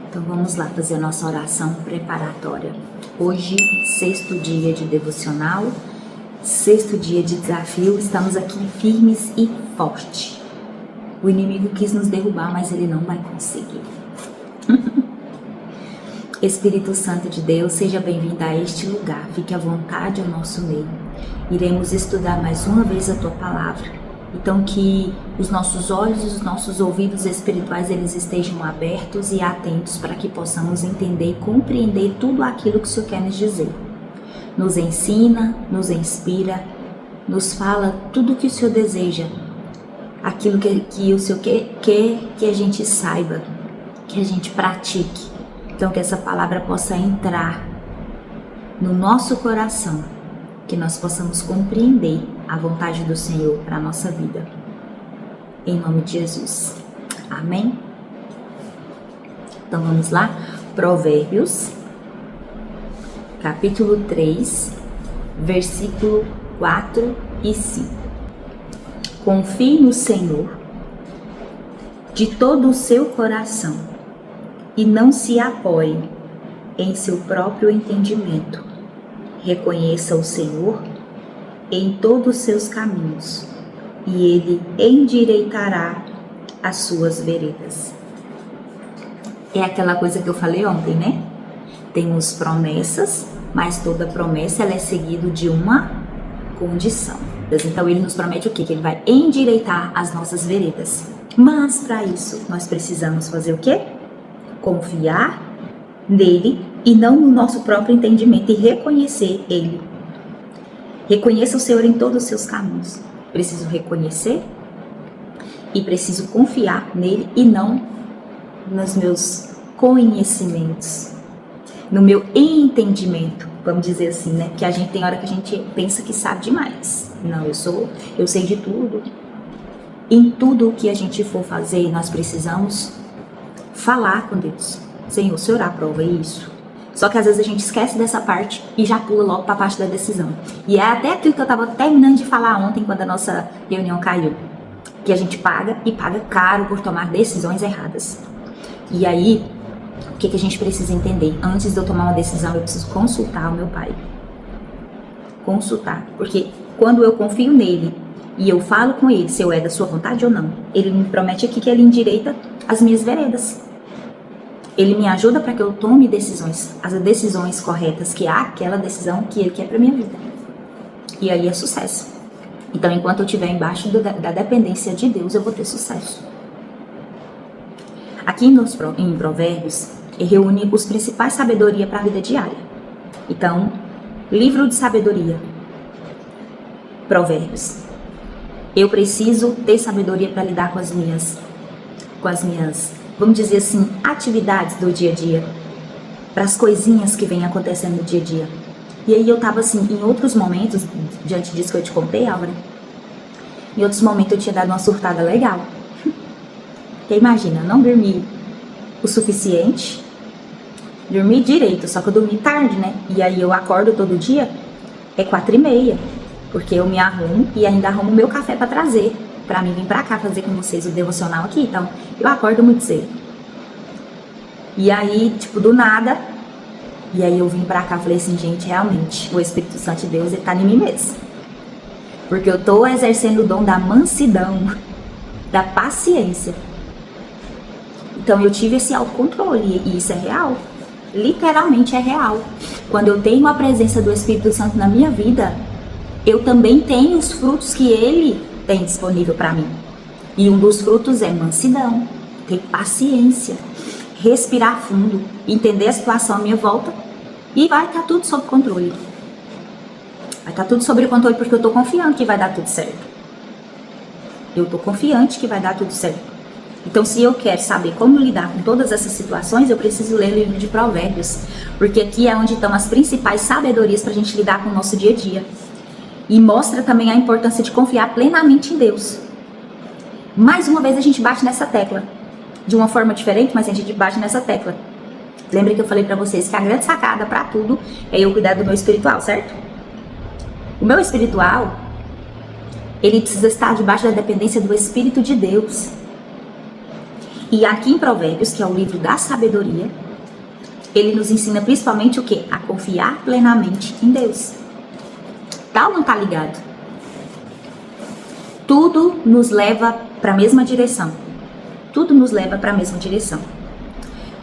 Então vamos lá fazer a nossa oração preparatória. Hoje, 6º dia de devocional, 6º dia de desafio, estamos aqui firmes e fortes. O inimigo quis nos derrubar, mas ele não vai conseguir. Espírito Santo de Deus, seja bem-vindo a este lugar, fique à vontade ao nosso meio. Iremos estudar mais uma vez a Tua Palavra. Então que os nossos olhos e os nossos ouvidos espirituais eles estejam abertos e atentos para que possamos entender e compreender tudo aquilo que o Senhor quer nos dizer. Nos ensina, nos inspira, nos fala tudo o que o Senhor deseja, aquilo que o Senhor quer que a gente saiba, que a gente pratique. Então que essa palavra possa entrar no nosso coração, que nós possamos compreender a vontade do Senhor para a nossa vida. Em nome de Jesus. Amém? Então vamos lá. Provérbios, capítulo 3, versículo 4 e 5. Confie no Senhor de todo o seu coração e não se apoie em seu próprio entendimento. Reconheça o Senhor em todos os seus caminhos, e Ele endireitará as suas veredas. É aquela coisa que eu falei ontem, né? Temos promessas, mas toda promessa ela é seguida de uma condição. Então Ele nos promete o quê? Que Ele vai endireitar as nossas veredas. Mas para isso nós precisamos fazer o quê? Confiar nele e não no nosso próprio entendimento e reconhecer Ele. Reconheça o Senhor em todos os seus caminhos. Preciso reconhecer e preciso confiar nele e não nos meus conhecimentos, no meu entendimento, vamos dizer assim, né? Que a gente tem hora que a gente pensa que sabe demais. Não, eu sei de tudo. Em tudo o que a gente for fazer, nós precisamos falar com Deus. Senhor, o Senhor aprova isso? Só que às vezes a gente esquece dessa parte e já pula logo para a parte da decisão. E é até aquilo que eu estava terminando de falar ontem, quando a nossa reunião caiu. Que a gente paga e paga caro por tomar decisões erradas. E aí, o que a gente precisa entender? Antes de eu tomar uma decisão, eu preciso consultar o meu pai. Consultar. Porque quando eu confio nele e eu falo com ele se eu é da sua vontade ou não, ele me promete aqui que ele endireita as minhas veredas. Ele me ajuda para que eu tome decisões, as decisões corretas, que é aquela decisão que Ele quer para minha vida. E aí é sucesso. Então, enquanto eu estiver embaixo da dependência de Deus, eu vou ter sucesso. Aqui em Provérbios, ele reúne os principais sabedoria para a vida diária. Então, livro de sabedoria, Provérbios. Eu preciso ter sabedoria para lidar com as minhas, vamos dizer assim, atividades do dia a dia, para as coisinhas que vêm acontecendo no dia a dia. E aí eu tava assim, em outros momentos, diante disso que eu te contei, Álvaro, em outros momentos eu tinha dado uma surtada legal. Porque imagina, não dormi o suficiente, dormi direito, só que eu dormi tarde, né? E aí eu acordo todo dia, é 4h30, porque eu me arrumo e ainda arrumo o meu café para trazer, para mim vir para cá fazer com vocês o devocional aqui. Então, eu acordo muito cedo. E aí, tipo, do nada, e aí eu vim pra cá e falei assim, gente, realmente, o Espírito Santo de Deus, ele tá em mim mesmo. Porque eu tô exercendo o dom da mansidão, da paciência. Então, eu tive esse autocontrole, e isso é real. Literalmente é real. Quando eu tenho a presença do Espírito Santo na minha vida, eu também tenho os frutos que ele tem disponível para mim. E um dos frutos é mansidão, ter paciência, respirar fundo, entender a situação à minha volta e vai estar tudo sob controle. Vai estar tudo sob controle porque eu estou confiante que vai dar tudo certo. Eu estou confiante que vai dar tudo certo. Então, se eu quero saber como lidar com todas essas situações, eu preciso ler o livro de Provérbios, porque aqui é onde estão as principais sabedorias para a gente lidar com o nosso dia a dia. E mostra também a importância de confiar plenamente em Deus. Mais uma vez a gente bate nessa tecla. De uma forma diferente, mas a gente bate nessa tecla. Lembra que eu falei pra vocês que a grande sacada pra tudo é eu cuidar do meu espiritual, certo? O meu espiritual, ele precisa estar debaixo da dependência do Espírito de Deus. E aqui em Provérbios, que é o livro da sabedoria, ele nos ensina principalmente o quê? A confiar plenamente em Deus. Tá ou não tá ligado? Tudo nos leva para a mesma direção. Tudo nos leva para a mesma direção.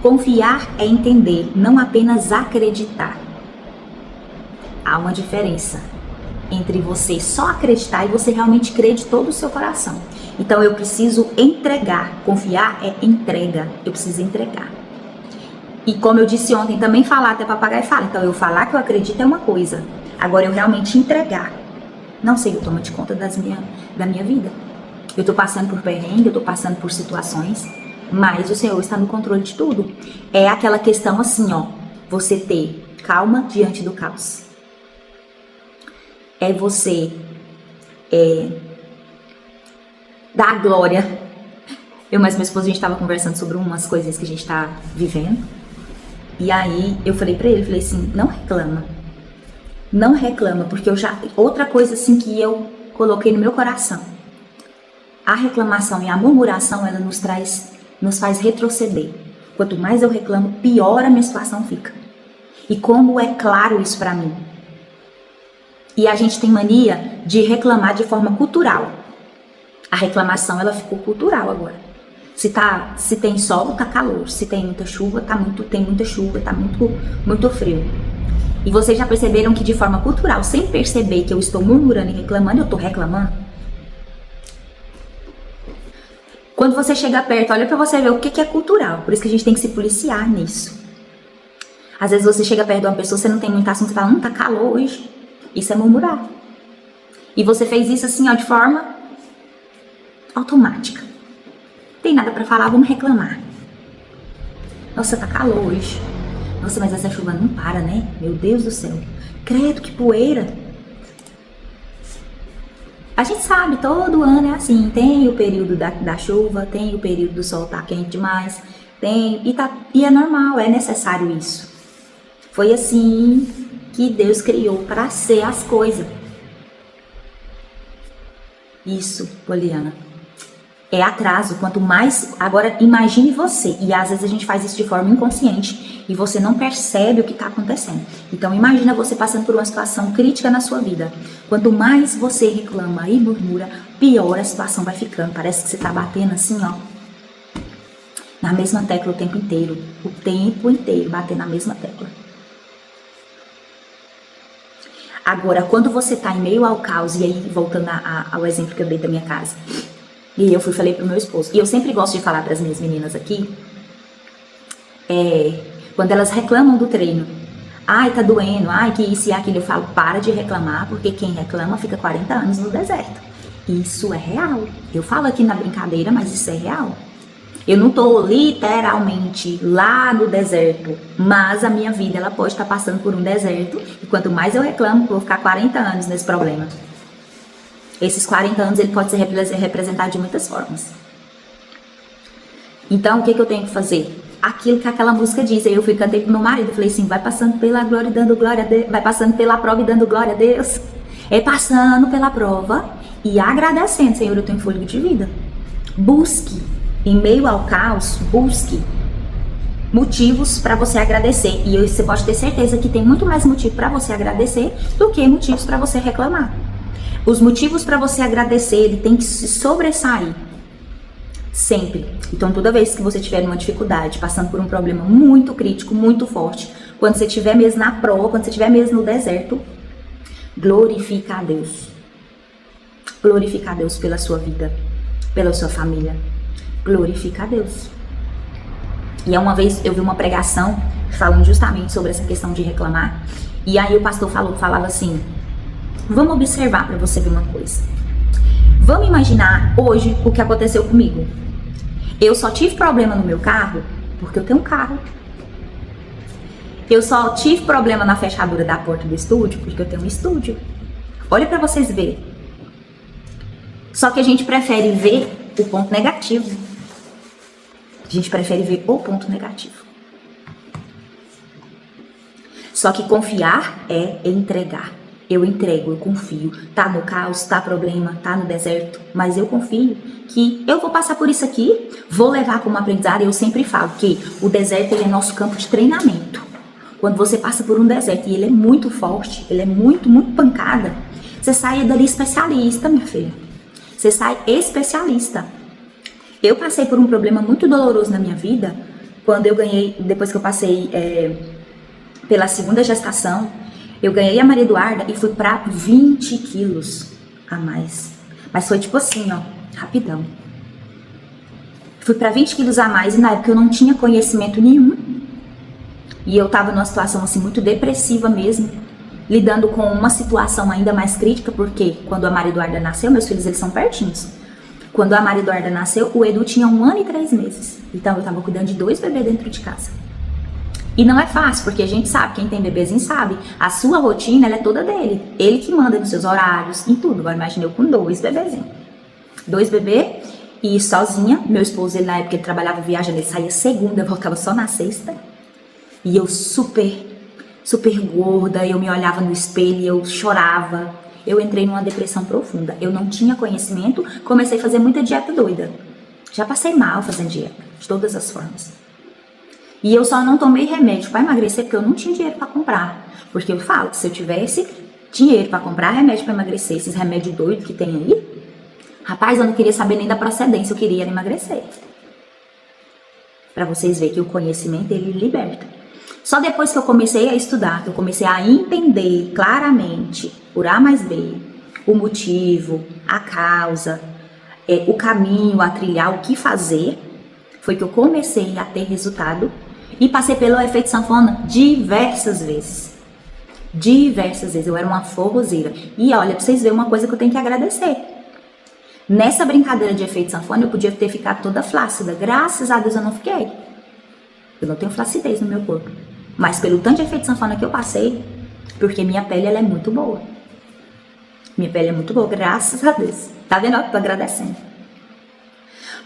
Confiar é entender, não apenas acreditar. Há uma diferença entre você só acreditar e você realmente crer de todo o seu coração. Então eu preciso entregar. Confiar é entrega. Eu preciso entregar. E como eu disse ontem, também falar até papagaio fala. Então eu falar que eu acredito é uma coisa. Agora eu realmente entregar. Não sei, eu tomo de conta da minha vida. Eu tô passando por perrengue, eu tô passando por situações, mas o Senhor está no controle de tudo. É aquela questão assim, ó. Você ter calma diante do caos. É você dar glória. Eu mais minha esposa, a gente estava conversando sobre umas coisas que a gente está vivendo. E aí eu falei pra ele, falei assim, não reclama. Não reclama, porque outra coisa assim que eu coloquei no meu coração. A reclamação e a murmuração, ela nos faz retroceder. Quanto mais eu reclamo, pior a minha situação fica. E como é claro isso pra mim. E a gente tem mania de reclamar de forma cultural. A reclamação, ela ficou cultural agora. Se tem sol, tá calor. Se tem muita chuva, tem muita chuva, tá muito frio. E vocês já perceberam que de forma cultural, sem perceber que eu estou murmurando e reclamando, eu tô reclamando? Quando você chega perto, olha pra você ver o que é cultural. Por isso que a gente tem que se policiar nisso. Às vezes você chega perto de uma pessoa, você não tem muita ação, você fala, tá calor hoje. Isso é murmurar. E você fez isso assim, ó, de forma automática. Não tem nada pra falar, vamos reclamar. Nossa, tá calor hoje. Nossa, mas essa chuva não para, né? Meu Deus do céu. Credo, que poeira. A gente sabe, todo ano é assim. Tem o período da chuva, tem o período do sol tá quente demais. E é normal, é necessário isso. Foi assim que Deus criou para ser as coisas. Isso, Poliana. É atraso, quanto mais... Agora, imagine você, e às vezes a gente faz isso de forma inconsciente, e você não percebe o que está acontecendo. Então, imagina você passando por uma situação crítica na sua vida. Quanto mais você reclama e murmura, pior a situação vai ficando. Parece que você está batendo assim, ó, na mesma tecla o tempo inteiro. O tempo inteiro, batendo na mesma tecla. Agora, quando você está em meio ao caos, e aí, voltando ao exemplo que eu dei da minha casa... E eu falei pro meu esposo. E eu sempre gosto de falar para as minhas meninas aqui. Quando elas reclamam do treino. Ai, tá doendo. Ai, que isso e aquilo. Eu falo, para de reclamar. Porque quem reclama fica 40 anos no deserto. Isso é real. Eu falo aqui na brincadeira, mas isso é real. Eu não tô literalmente lá no deserto. Mas a minha vida, ela pode estar passando por um deserto. E quanto mais eu reclamo, eu vou ficar 40 anos nesse problema. Esses 40 anos, ele pode ser representado de muitas formas. Então, o que eu tenho que fazer? Aquilo que aquela música diz. Aí eu cantei pro meu marido, falei assim, vai passando pela glória e dando glória a Deus, vai passando pela prova e dando glória a Deus. É passando pela prova e agradecendo, Senhor, eu tenho fôlego de vida. Busque, em meio ao caos, busque motivos para você agradecer. E você pode ter certeza que tem muito mais motivo para você agradecer do que motivos para você reclamar. Os motivos para você agradecer, ele tem que se sobressair. Sempre. Então, toda vez que você tiver uma dificuldade, passando por um problema muito crítico, muito forte, quando você estiver mesmo na prova, quando você estiver mesmo no deserto, glorifica a Deus. Glorifica a Deus pela sua vida, pela sua família. Glorifica a Deus. E uma vez eu vi uma pregação falando justamente sobre essa questão de reclamar. E aí o pastor falava assim... Vamos observar para você ver uma coisa. Vamos imaginar hoje o que aconteceu comigo. Eu só tive problema no meu carro porque eu tenho um carro. Eu só tive problema na fechadura da porta do estúdio porque eu tenho um estúdio. Olha para vocês verem. Só que a gente prefere ver o ponto negativo. A gente prefere ver o ponto negativo. Só que confiar é entregar. Eu entrego, eu confio. Tá no caos, tá problema, tá no deserto, mas eu confio que eu vou passar por isso aqui, vou levar como aprendizado. Eu sempre falo que o deserto ele é nosso campo de treinamento. Quando você passa por um deserto e ele é muito forte, ele é muito pancada, você sai dali especialista, minha filha. Você sai especialista. Eu passei por um problema muito doloroso na minha vida, quando eu ganhei, depois que eu passei pela segunda gestação, eu ganhei a Maria Eduarda e fui pra 20 quilos a mais. Mas foi tipo assim, ó, rapidão. Fui pra 20 quilos a mais e na época eu não tinha conhecimento nenhum. E eu tava numa situação assim muito depressiva mesmo, lidando com uma situação ainda mais crítica, porque quando a Maria Eduarda nasceu, meus filhos eles são pertinhos. Quando a Maria Eduarda nasceu, o Edu tinha 1 ano e 3 meses. Então eu tava cuidando de 2 bebês dentro de casa. E não é fácil, porque a gente sabe, quem tem bebezinho sabe, a sua rotina ela é toda dele. Ele que manda nos seus horários, em tudo. Agora imagina eu com 2 bebezinhos. 2 bebês e sozinha. Meu esposo, ele na época ele trabalhava viagem, ele saía segunda, voltava só na sexta. E eu super gorda, eu me olhava no espelho e eu chorava. Eu entrei numa depressão profunda. Eu não tinha conhecimento, comecei a fazer muita dieta doida. Já passei mal fazendo dieta, de todas as formas. E eu só não tomei remédio para emagrecer porque eu não tinha dinheiro para comprar. Porque eu falo que se eu tivesse dinheiro para comprar remédio para emagrecer, esses remédios doidos que tem aí, rapaz, eu não queria saber nem da procedência, eu queria emagrecer. Para vocês verem que o conhecimento, ele liberta. Só depois que eu comecei a estudar, que eu comecei a entender claramente, por A mais B, o motivo, a causa, o caminho a trilhar, o que fazer, foi que eu comecei a ter resultado e passei pelo efeito sanfona diversas vezes. Diversas vezes. Eu era uma forrozeira. E olha, pra vocês verem uma coisa que eu tenho que agradecer. Nessa brincadeira de efeito sanfona, eu podia ter ficado toda flácida. Graças a Deus eu não fiquei. Eu não tenho flacidez no meu corpo. Mas pelo tanto de efeito sanfona que eu passei, porque minha pele ela é muito boa. Minha pele é muito boa, graças a Deus. Tá vendo? Eu tô agradecendo.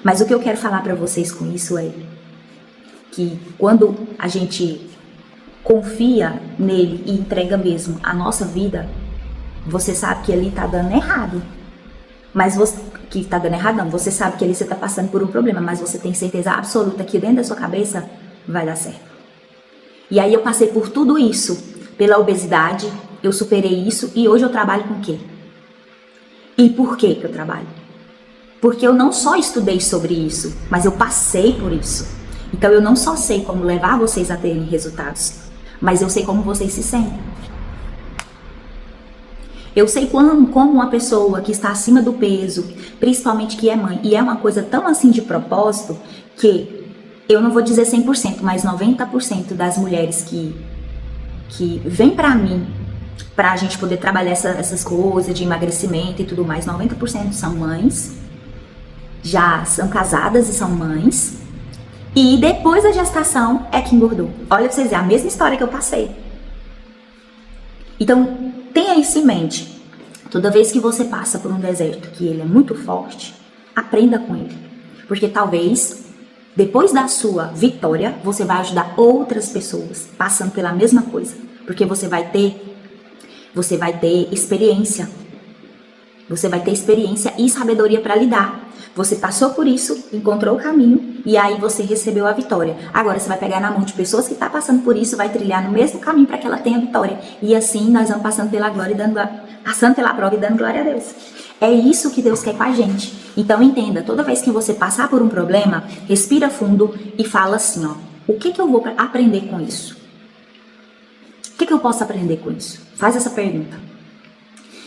Mas o que eu quero falar pra vocês com isso é que quando a gente confia nele e entrega mesmo a nossa vida, você sabe que ali tá dando errado. Mas você, que tá dando errado não, você sabe que ali você tá passando por um problema, mas você tem certeza absoluta que dentro da sua cabeça vai dar certo. E aí eu passei por tudo isso, pela obesidade, eu superei isso e hoje eu trabalho com o quê? E por que eu trabalho? Porque eu não só estudei sobre isso, mas eu passei por isso. Então eu não só sei como levar vocês a terem resultados, mas eu sei como vocês se sentem. Eu sei como uma pessoa que está acima do peso, principalmente que é mãe, e é uma coisa tão assim de propósito, que eu não vou dizer 100%, mas 90% das mulheres que vêm pra mim, pra gente poder trabalhar essas coisas de emagrecimento e tudo mais, 90% são mães, já são casadas e são mães, e depois da gestação é que engordou. Olha pra vocês verem, a mesma história que eu passei. Então, tenha isso em mente. Toda vez que você passa por um deserto que ele é muito forte, aprenda com ele. Porque talvez, depois da sua vitória, você vai ajudar outras pessoas passando pela mesma coisa. Porque você vai ter experiência. Você vai ter experiência e sabedoria para lidar. Você passou por isso, encontrou o caminho e aí você recebeu a vitória. Agora você vai pegar na mão de pessoas que estão passando por isso, vai trilhar no mesmo caminho para que ela tenha a vitória. E assim nós vamos passando pela glória e passando pela prova e dando glória a Deus. É isso que Deus quer com a gente. Então entenda, toda vez que você passar por um problema, respira fundo e fala assim, ó, o que eu vou aprender com isso? O que eu posso aprender com isso? Faz essa pergunta.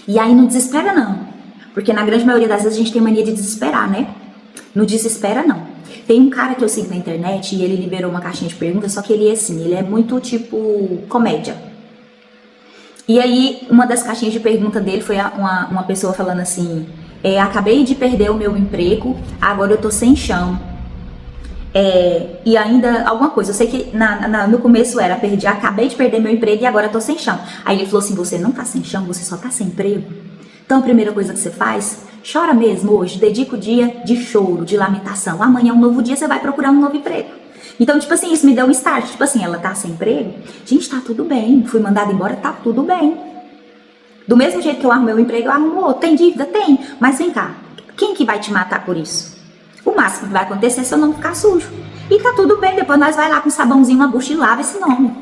E aí não desespera não. Porque na grande maioria das vezes a gente tem mania de desesperar, né? Não desespera, não. Tem um cara que eu sigo na internet e ele liberou uma caixinha de perguntas, só que ele é assim, ele é muito tipo comédia. E aí, uma das caixinhas de pergunta dele foi uma pessoa falando assim, acabei de perder o meu emprego, agora eu tô sem chão. E ainda alguma coisa, eu sei que no começo era, acabei de perder meu emprego e agora eu tô sem chão. Aí ele falou assim, você não tá sem chão, você só tá sem emprego. Então a primeira coisa que você faz, chora mesmo hoje, dedica o dia de choro, de lamentação. Amanhã é um novo dia, você vai procurar um novo emprego. Então, tipo assim, isso me deu um start. Tipo assim, ela tá sem emprego? Gente, tá tudo bem. Fui mandada embora, tá tudo bem. Do mesmo jeito que eu arrumei um emprego, eu arrumo outro. Tem dívida? Tem. Mas vem cá, quem que vai te matar por isso? O máximo que vai acontecer é seu nome ficar sujo. E tá tudo bem, depois nós vai lá com sabãozinho, uma bucha e lava esse nome.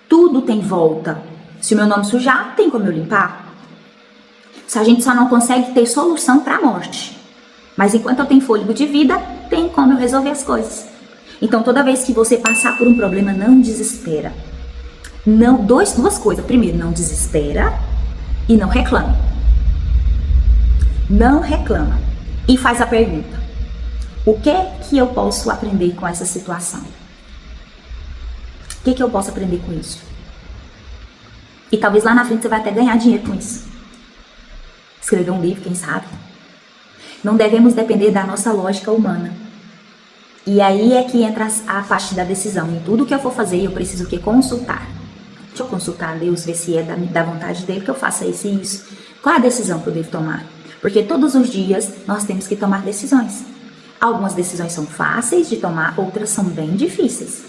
Tudo tem volta. Se o meu nome sujar, tem como eu limpar. Se a gente só não consegue ter solução para a morte. Mas enquanto eu tenho fôlego de vida, tem como eu resolver as coisas. Então toda vez que você passar por um problema, não desespera. Não, duas coisas. Primeiro, não desespera e não reclama. Não reclama. E faz a pergunta: o que eu posso aprender com essa situação? O que eu posso aprender com isso? E talvez lá na frente você vai até ganhar dinheiro com isso. Escrever um livro, quem sabe? Não devemos depender da nossa lógica humana. E aí é que entra a parte da decisão. Em tudo que eu for fazer, eu preciso consultar. Deixa eu consultar a Deus, ver se é da vontade dele que eu faça isso e isso. Qual é a decisão que eu devo tomar? Porque todos os dias nós temos que tomar decisões. Algumas decisões são fáceis de tomar, outras são bem difíceis.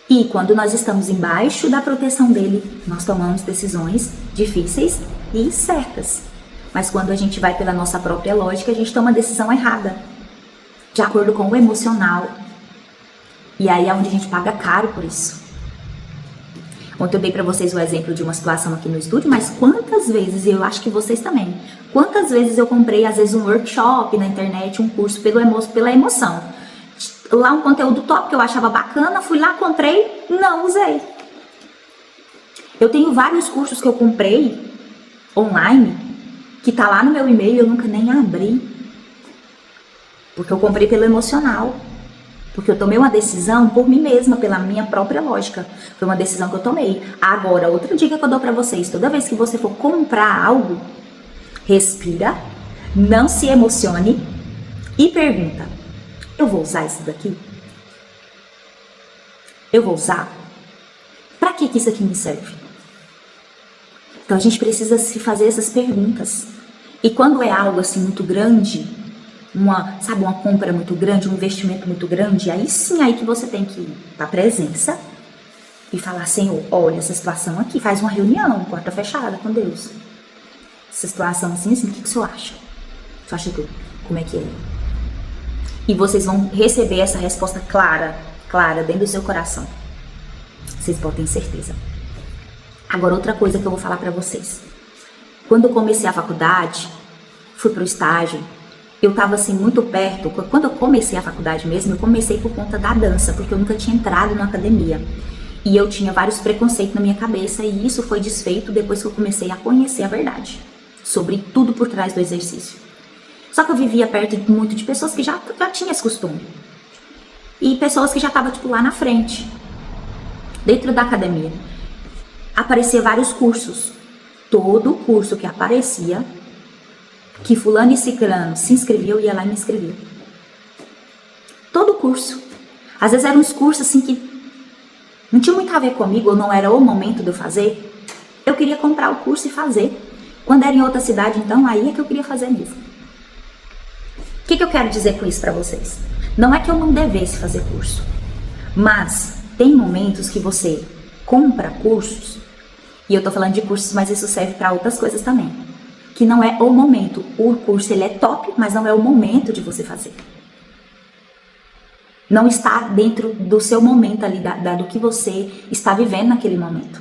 E quando nós estamos embaixo da proteção dele, nós tomamos decisões difíceis e certas. Mas quando a gente vai pela nossa própria lógica, a gente toma a decisão errada, de acordo com o emocional. E aí é onde a gente paga caro por isso. Ontem eu dei pra vocês o exemplo de uma situação aqui no estúdio, mas quantas vezes, e eu acho que vocês também, quantas vezes eu comprei, às vezes, um workshop na internet, um curso pela emoção. Lá um conteúdo top que eu achava bacana, fui lá, comprei, não usei. Eu tenho vários cursos que eu comprei online, que tá lá no meu e-mail e eu nunca nem abri. Porque eu comprei pelo emocional. Porque eu tomei uma decisão por mim mesma, pela minha própria lógica. Foi uma decisão que eu tomei. Agora, outra dica que eu dou pra vocês. Toda vez que você for comprar algo, respira, não se emocione e pergunta: eu vou usar isso daqui? Eu vou usar? Pra que isso aqui me serve? Então a gente precisa se fazer essas perguntas. E quando é algo assim muito grande, uma compra muito grande, um investimento muito grande, aí sim, aí que você tem que ir pra presença e falar: Senhor, olha essa situação aqui, faz uma reunião, porta fechada com Deus. Essa situação assim, o que o senhor acha? Você acha que como é que é? E vocês vão receber essa resposta clara dentro do seu coração. Vocês podem ter certeza. Agora, outra coisa que eu vou falar pra vocês. Quando eu comecei a faculdade, fui pro estágio, eu tava assim muito perto. Quando eu comecei a faculdade mesmo, eu comecei por conta da dança, porque eu nunca tinha entrado na academia. E eu tinha vários preconceitos na minha cabeça, e isso foi desfeito depois que eu comecei a conhecer a verdade sobre tudo por trás do exercício. Só que eu vivia perto muito de pessoas que já tinham esse costume. E pessoas que já estavam, lá na frente. Dentro da academia. Apareciam vários cursos. Todo curso que aparecia, que fulano e ciclano se inscreveu, eu ia lá e me inscrevia. Todo curso. Às vezes eram uns cursos assim que não tinha muito a ver comigo, ou não era o momento de eu fazer. Eu queria comprar o curso e fazer. Quando era em outra cidade, então, aí é que eu queria fazer mesmo. O que eu quero dizer com isso pra vocês? Não é que eu não devesse fazer curso, mas tem momentos que você compra cursos, e eu tô falando de cursos, mas isso serve para outras coisas também, que não é o momento. O curso, ele é top, mas não é o momento de você fazer. Não está dentro do seu momento ali, do que você está vivendo naquele momento.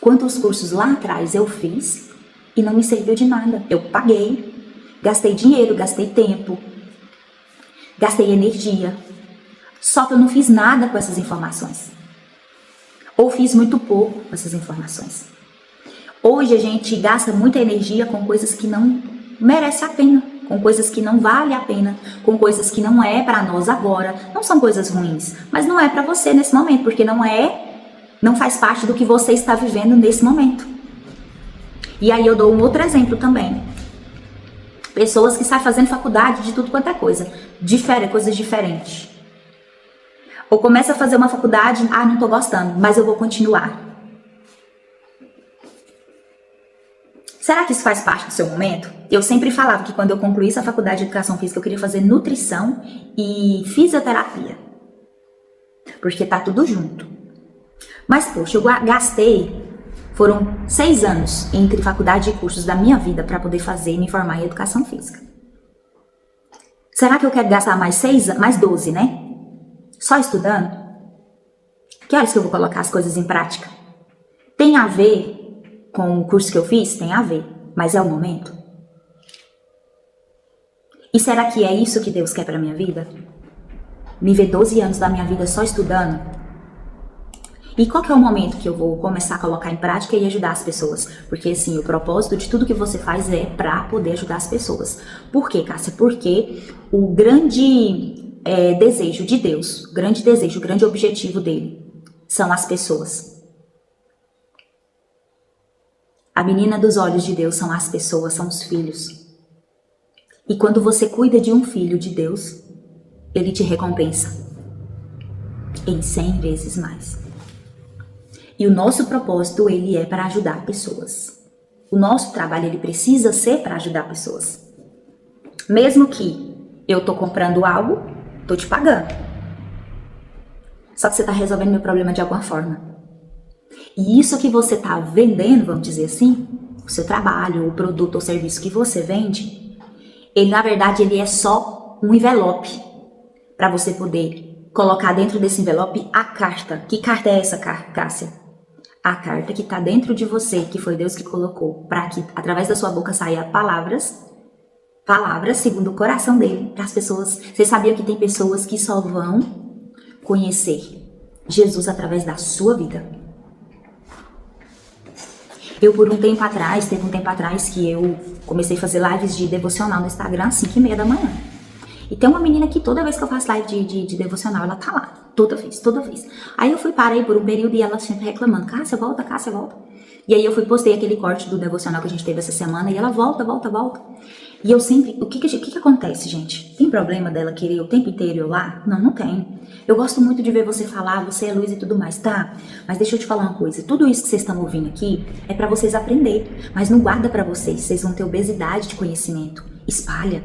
Quantos cursos lá atrás eu fiz e não me serviu de nada. Eu paguei, gastei dinheiro, gastei tempo, gastei energia. Só que eu não fiz nada com essas informações. Ou fiz muito pouco com essas informações. Hoje a gente gasta muita energia com coisas que não merecem a pena, com coisas que não valem a pena, com coisas que não é para nós agora. Não são coisas ruins, mas não é para você nesse momento, porque não faz parte do que você está vivendo nesse momento. E aí eu dou um outro exemplo também. Pessoas que saem fazendo faculdade de tudo quanto é coisa, coisas diferentes. Ou começa a fazer uma faculdade, não tô gostando, mas eu vou continuar. Será que isso faz parte do seu momento? Eu sempre falava que quando eu concluísse a faculdade de Educação Física, eu queria fazer nutrição e fisioterapia. Porque tá tudo junto. Mas, poxa, eu gastei Foram 6 anos entre faculdade e cursos da minha vida para poder fazer e me formar em educação física. Será que eu quero gastar mais 12, né? Só estudando? Que horas que eu vou colocar as coisas em prática? Tem a ver com o curso que eu fiz? Tem a ver, mas é o momento? E será que é isso que Deus quer para minha vida? Me ver 12 anos da minha vida só estudando? E qual que é o momento que eu vou começar a colocar em prática e ajudar as pessoas? Porque, assim, o propósito de tudo que você faz é para poder ajudar as pessoas. Por quê, Cássia? Porque o grande desejo de Deus, o grande objetivo dele são as pessoas. A menina dos olhos de Deus são as pessoas, são os filhos. E quando você cuida de um filho de Deus, ele te recompensa em 100 vezes mais. E o nosso propósito, ele é para ajudar pessoas. O nosso trabalho, ele precisa ser para ajudar pessoas. Mesmo que eu tô comprando algo, tô te pagando. Só que você tá resolvendo meu problema de alguma forma. E isso que você tá vendendo, vamos dizer assim, o seu trabalho, o produto ou serviço que você vende, ele, na verdade, ele é só um envelope para você poder colocar dentro desse envelope a carta. Que carta é essa, Cássia? A carta que está dentro de você, que foi Deus que colocou, para que através da sua boca saia palavras segundo o coração dele, para as pessoas. Vocês sabiam que tem pessoas que só vão conhecer Jesus através da sua vida? Teve um tempo atrás que eu comecei a fazer lives de devocional no Instagram às 5h30 da manhã. E tem uma menina que toda vez que eu faço live de devocional, ela tá lá. Toda vez. Aí eu parei por um período e ela sempre reclamando, Cássia, volta. E aí eu postei aquele corte do devocional que a gente teve essa semana e ela volta. E eu sempre, o que acontece, gente? Tem problema dela querer o tempo inteiro eu lá? Não tem. Eu gosto muito de ver você falar, você é luz e tudo mais, tá? Mas deixa eu te falar uma coisa, tudo isso que vocês estão ouvindo aqui é pra vocês aprender, mas não guarda pra vocês vão ter obesidade de conhecimento. Espalha.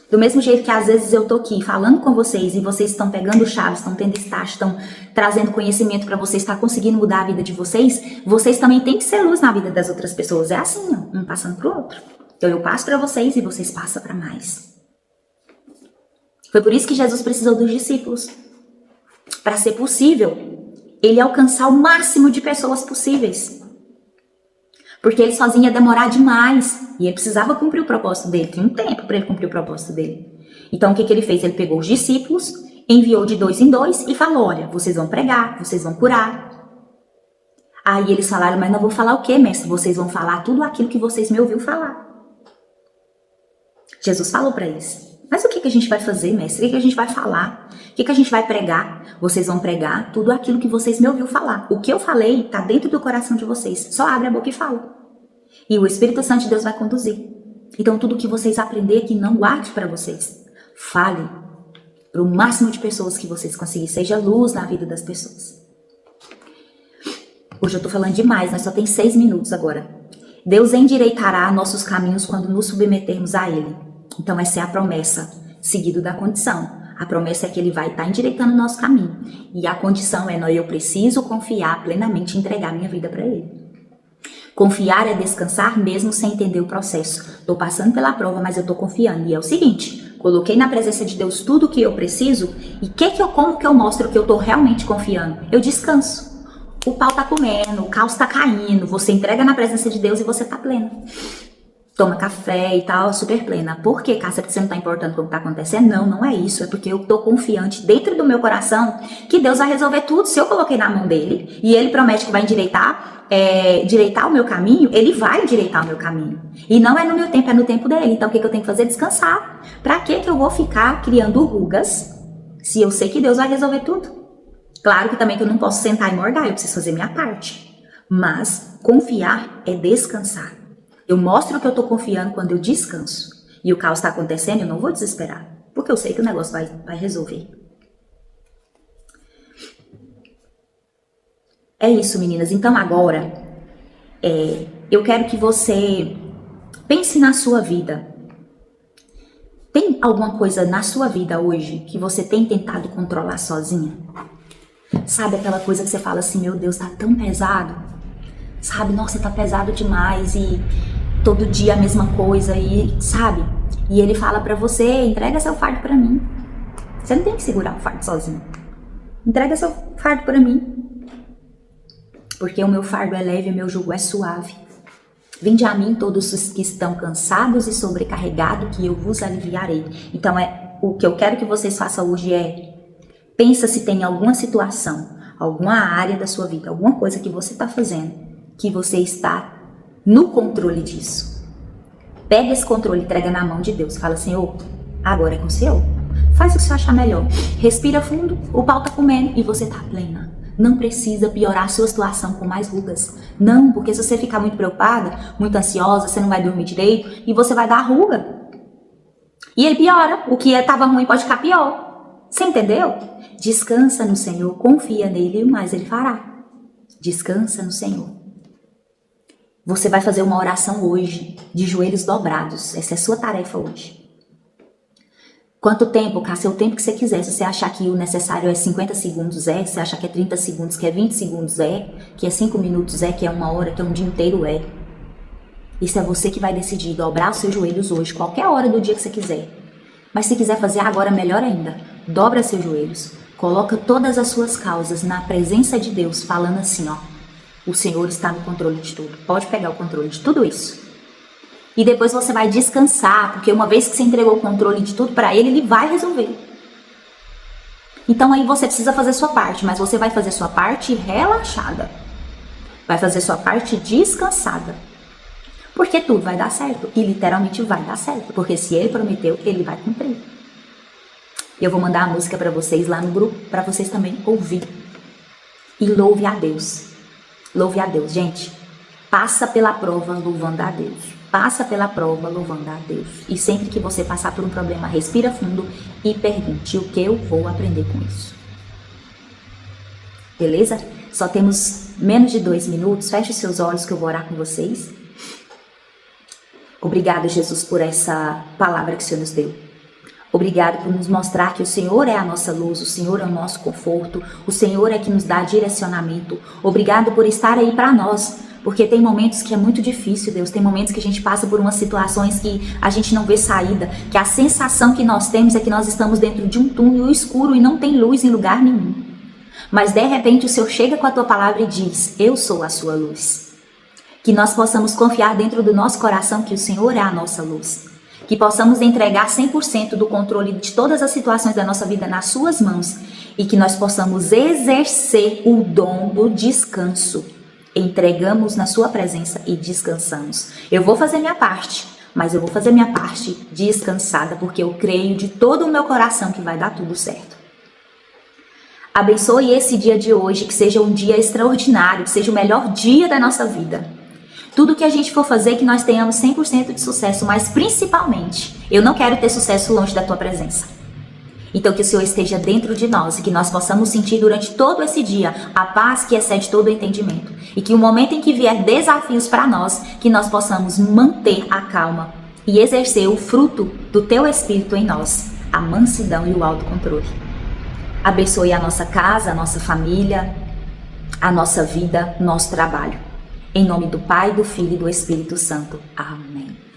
Do mesmo jeito que às vezes eu tô aqui falando com vocês e vocês estão pegando chaves, estão tendo estágio, estão trazendo conhecimento para vocês, estar conseguindo mudar a vida de vocês, vocês também têm que ser luz na vida das outras pessoas. É assim, ó, um passando pro outro. Então eu passo para vocês e vocês passam para mais. Foi por isso que Jesus precisou dos discípulos. Para ser possível, ele alcançar o máximo de pessoas possíveis. Porque ele sozinho ia demorar demais. E ele precisava cumprir o propósito dele. Tinha um tempo para ele cumprir o propósito dele. Então o que ele fez? Ele pegou os discípulos, enviou de 2 em 2 e falou, olha, vocês vão pregar, vocês vão curar. Aí eles falaram, mas não vou falar o quê, mestre? Vocês vão falar tudo aquilo que vocês me ouviram falar. Jesus falou para eles. Mas o que a gente vai fazer, mestre? O que a gente vai falar? O que a gente vai pregar? Vocês vão pregar tudo aquilo que vocês me ouviram falar. O que eu falei está dentro do coração de vocês. Só abre a boca e fala. E o Espírito Santo de Deus vai conduzir. Então tudo que vocês aprenderem aqui, não guarde para vocês. Fale para o máximo de pessoas que vocês conseguirem. Seja luz na vida das pessoas. Hoje eu tô falando demais, nós só tem 6 minutos agora. Deus endireitará nossos caminhos quando nos submetermos a Ele. Então essa é a promessa, seguido da condição. A promessa é que ele vai estar endireitando o nosso caminho. E a condição é, eu preciso confiar plenamente e entregar minha vida para ele. Confiar é descansar mesmo sem entender o processo. Estou passando pela prova, mas eu estou confiando. E é o seguinte, coloquei na presença de Deus tudo o que eu preciso. E como que eu mostro que eu estou realmente confiando? Eu descanso. O pau está comendo, o caos está caindo. Você entrega na presença de Deus e você está pleno. Toma café e tal, super plena. Por que, Cássia, você não tá importando com o que tá acontecendo? Não é isso. É porque eu tô confiante dentro do meu coração que Deus vai resolver tudo. Se eu coloquei na mão dele e ele promete que vai endireitar o meu caminho, ele vai endireitar o meu caminho. E não é no meu tempo, é no tempo dele. Então o que eu tenho que fazer? Descansar. Pra que eu vou ficar criando rugas se eu sei que Deus vai resolver tudo? Claro que também que eu não posso sentar e morgar, eu preciso fazer minha parte. Mas confiar é descansar. Eu mostro que eu tô confiando quando eu descanso. E o caos está acontecendo, eu não vou desesperar. Porque eu sei que o negócio vai resolver. É isso, meninas. Então agora, eu quero que você pense na sua vida. Tem alguma coisa na sua vida hoje que você tem tentado controlar sozinha? Sabe aquela coisa que você fala assim, meu Deus, tá tão pesado? sabe? Nossa, tá pesado demais e todo dia a mesma coisa e, sabe? E ele fala pra você, entrega seu fardo pra mim. Você não tem que segurar o fardo sozinho. Entrega seu fardo pra mim. Porque o meu fardo é leve e o meu jugo é suave. Vinde a mim todos os que estão cansados e sobrecarregados, que eu vos aliviarei. Então, o que eu quero que vocês façam hoje pensa se tem alguma situação, alguma área da sua vida, alguma coisa que você está fazendo, que você está no controle disso. Pega esse controle, entrega na mão de Deus. Fala, Senhor, agora é com o Senhor. Faz o que você achar melhor. Respira fundo, o pau tá comendo e você tá plena. Não precisa piorar a sua situação com mais rugas. Não, porque se você ficar muito preocupada, muito ansiosa, você não vai dormir direito e você vai dar ruga. E aí piora. O que estava ruim pode ficar pior. Você entendeu? Descansa no Senhor, confia nele e o mais ele fará. Descansa no Senhor. Você vai fazer uma oração hoje, de joelhos dobrados. Essa é a sua tarefa hoje. Quanto tempo, Cássia? É o tempo que você quiser. Se você achar que o necessário é 50 segundos, se você achar que é 30 segundos, que é 20 segundos, que é 5 minutos, que é 1 hora, que é um dia inteiro, Isso é você que vai decidir dobrar os seus joelhos hoje, qualquer hora do dia que você quiser. Mas se quiser fazer agora, melhor ainda. Dobra seus joelhos, coloca todas as suas causas na presença de Deus, falando assim, o Senhor está no controle de tudo. Pode pegar o controle de tudo isso. E depois você vai descansar, porque uma vez que você entregou o controle de tudo para ele vai resolver. Então aí você precisa fazer sua parte, mas você vai fazer sua parte relaxada. Vai fazer sua parte descansada. Porque tudo vai dar certo. E literalmente vai dar certo. Porque se ele prometeu, ele vai cumprir. Eu vou mandar a música para vocês lá no grupo, para vocês também ouvir. E louve a Deus. Louve a Deus, gente. Passa pela prova louvando a Deus. Passa pela prova louvando a Deus. E sempre que você passar por um problema, respira fundo e pergunte o que eu vou aprender com isso. Beleza? Só temos menos de 2 minutos. Feche os seus olhos que eu vou orar com vocês. Obrigado, Jesus, por essa palavra que o Senhor nos deu. Obrigado por nos mostrar que o Senhor é a nossa luz, o Senhor é o nosso conforto, o Senhor é que nos dá direcionamento. Obrigado por estar aí para nós, porque tem momentos que é muito difícil, Deus, tem momentos que a gente passa por umas situações que a gente não vê saída, que a sensação que nós temos é que nós estamos dentro de um túnel escuro e não tem luz em lugar nenhum. Mas de repente o Senhor chega com a tua palavra e diz, eu sou a sua luz. Que nós possamos confiar dentro do nosso coração que o Senhor é a nossa luz. Que possamos entregar 100% do controle de todas as situações da nossa vida nas suas mãos e que nós possamos exercer o dom do descanso. Entregamos na sua presença e descansamos. Eu vou fazer minha parte, mas eu vou fazer minha parte descansada, porque eu creio de todo o meu coração que vai dar tudo certo. Abençoe esse dia de hoje, que seja um dia extraordinário, que seja o melhor dia da nossa vida. Tudo que a gente for fazer, que nós tenhamos 100% de sucesso, mas principalmente, eu não quero ter sucesso longe da tua presença. Então que o Senhor esteja dentro de nós e que nós possamos sentir durante todo esse dia a paz que excede todo o entendimento. E que o momento em que vier desafios para nós, que nós possamos manter a calma e exercer o fruto do teu Espírito em nós, a mansidão e o autocontrole. Abençoe a nossa casa, a nossa família, a nossa vida, nosso trabalho. Em nome do Pai, do Filho e do Espírito Santo. Amém.